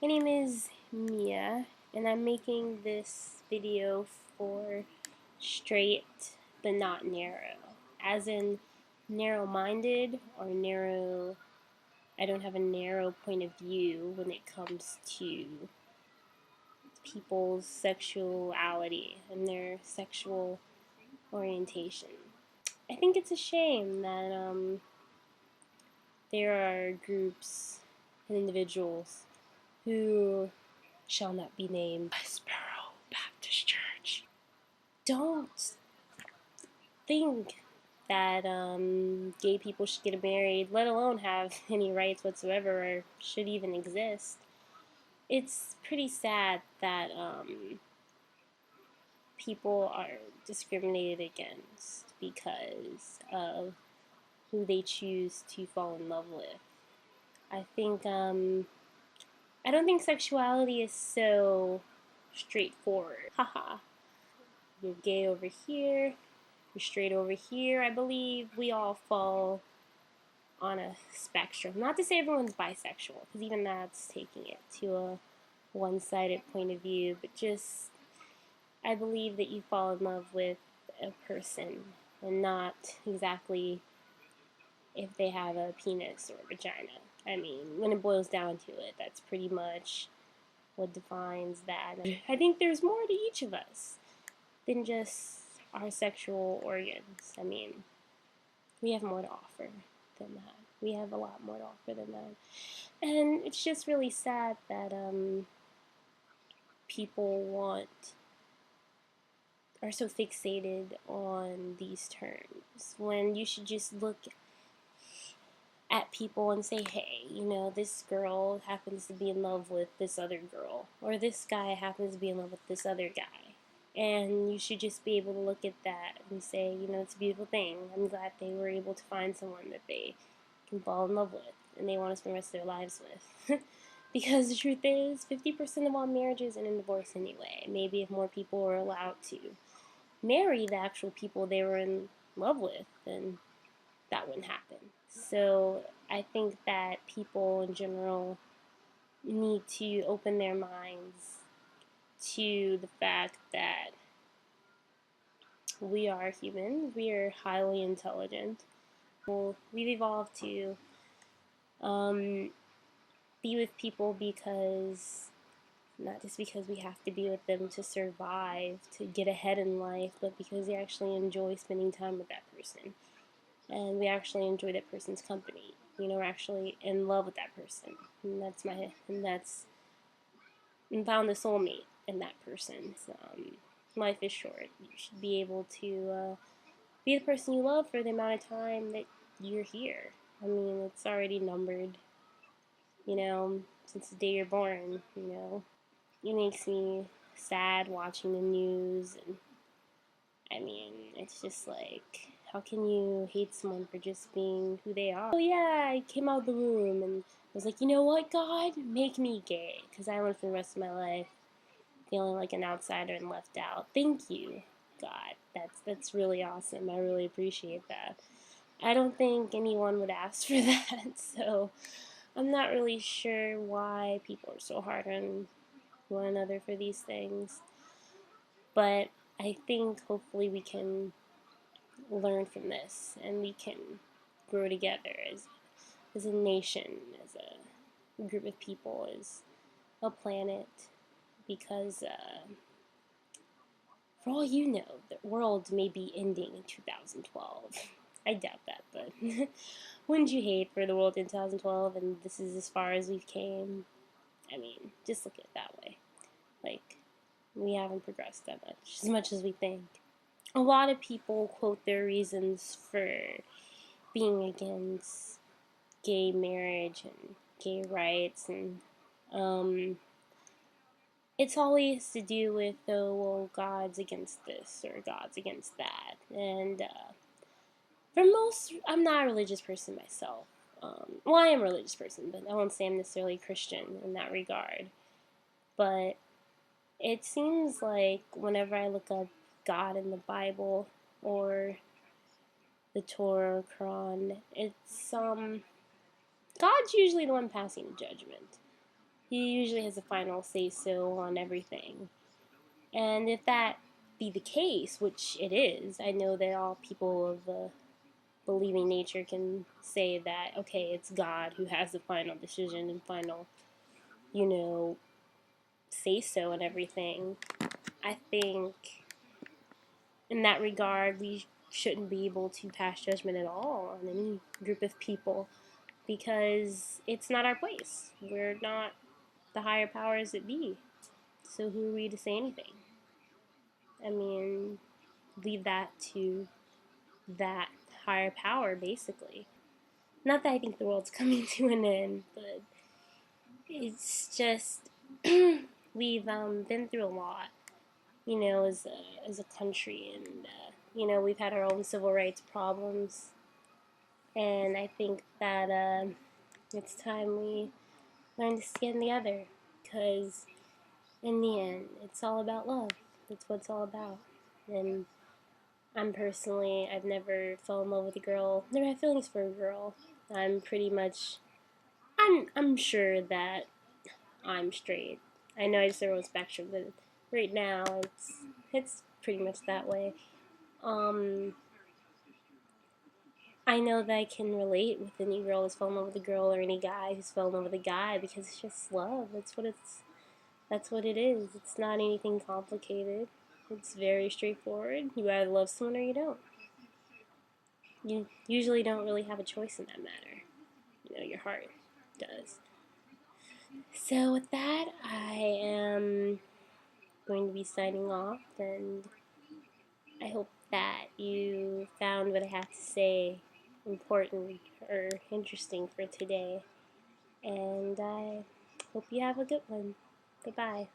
My name is Mia, and I'm making this video for straight but not narrow. As in narrow-minded or narrow, I don't have a narrow point of view when it comes to people's sexuality and their sexual orientation. I think it's a shame that there are groups and individuals who shall not be named Westboro Baptist Church don't think that gay people should get married, let alone have any rights whatsoever or should even exist. It's pretty sad that people are discriminated against because of who they choose to fall in love with. I think I don't think sexuality is so straightforward. Haha. You're gay over here, you're straight over here. I believe we all fall on a spectrum. Not to say everyone's bisexual, because even that's taking it to a one-sided point of view, but just I believe that you fall in love with a person and not exactly if they have a penis or a vagina. I mean, when it boils down to it, that's pretty much what defines that. I think there's more to each of us than just our sexual organs. I mean, we have more to offer than that. We have a lot more to offer than that. And it's just really sad that people are so fixated on these terms when you should just look at people and say, hey, you know, this girl happens to be in love with this other girl, or this guy happens to be in love with this other guy. And you should just be able to look at that and say, you know, it's a beautiful thing. I'm glad they were able to find someone that they can fall in love with and they want to spend the rest of their lives with. Because the truth is, 50% of all marriages end in divorce anyway. Maybe if more people were allowed to marry the actual people they were in love with, then that wouldn't happen. So I think that people in general need to open their minds to the fact that we are human, we are highly intelligent. We've evolved to be with people because, not just because we have to be with them to survive, to get ahead in life, but because we actually enjoy spending time with that person. And we actually enjoy that person's company. You know, we're actually in love with that person. And found a soulmate in that person. So, life is short. You should be able to be the person you love for the amount of time that you're here. I mean, it's already numbered, you know, since the day you're born, you know. It makes me sad watching the news, and I mean, it's just like, how can you hate someone for just being who they are? Oh yeah, I came out of the womb and I was like, you know what, God, make me gay, because I went for the rest of my life feeling like an outsider and left out. Thank you, God. That's really awesome. I really appreciate that. I don't think anyone would ask for that, so I'm not really sure why people are so hard on one another for these things. But I think hopefully we can learn from this and we can grow together as a nation, as a group of people, as a planet, because for all you know, the world may be ending in 2012. I doubt that, but wouldn't you hate for the world in 2012 and this is as far as we've came? I mean, just look at it that way. Like, we haven't progressed that much as we think. A lot of people quote their reasons for being against gay marriage and gay rights, and it's always to do with, oh, well, God's against this or God's against that. And for most, I'm not a religious person myself. Well, I am a religious person, but I won't say I'm necessarily Christian in that regard. But it seems like whenever I look up God in the Bible or the Torah or Quran, it's God's usually the one passing judgment. he usually has a final say-so on everything. And if that be the case, which it is, I know that all people of the believing nature can say that, okay, it's God who has the final decision and final, you know, say-so and everything. I think in that regard, we shouldn't be able to pass judgment at all on any group of people because it's not our place. We're not the higher powers that be. So who are we to say anything? I mean, leave that to that higher power, basically. Not that I think the world's coming to an end, but it's just we've been through a lot, as a country, and we've had our own civil rights problems, and I think that it's time we learn to stand together, because in the end, it's all about love. That's what it's all about. And I've never fell in love with a girl, never had feelings for a girl. I'm sure that I'm straight. I know I just said it on the spectrum, but right now it's pretty much that way. Um, I know that I can relate with any girl who's fell in love with a girl or any guy who's fell in love with a guy because it's just love. That's what it is. It's not anything complicated. It's very straightforward. You either love someone or you don't. You usually don't really have a choice in that matter. Your heart does. So with that, I am going to be signing off, and I hope that you found what I have to say important or interesting for today. And I hope you have a good one. Goodbye.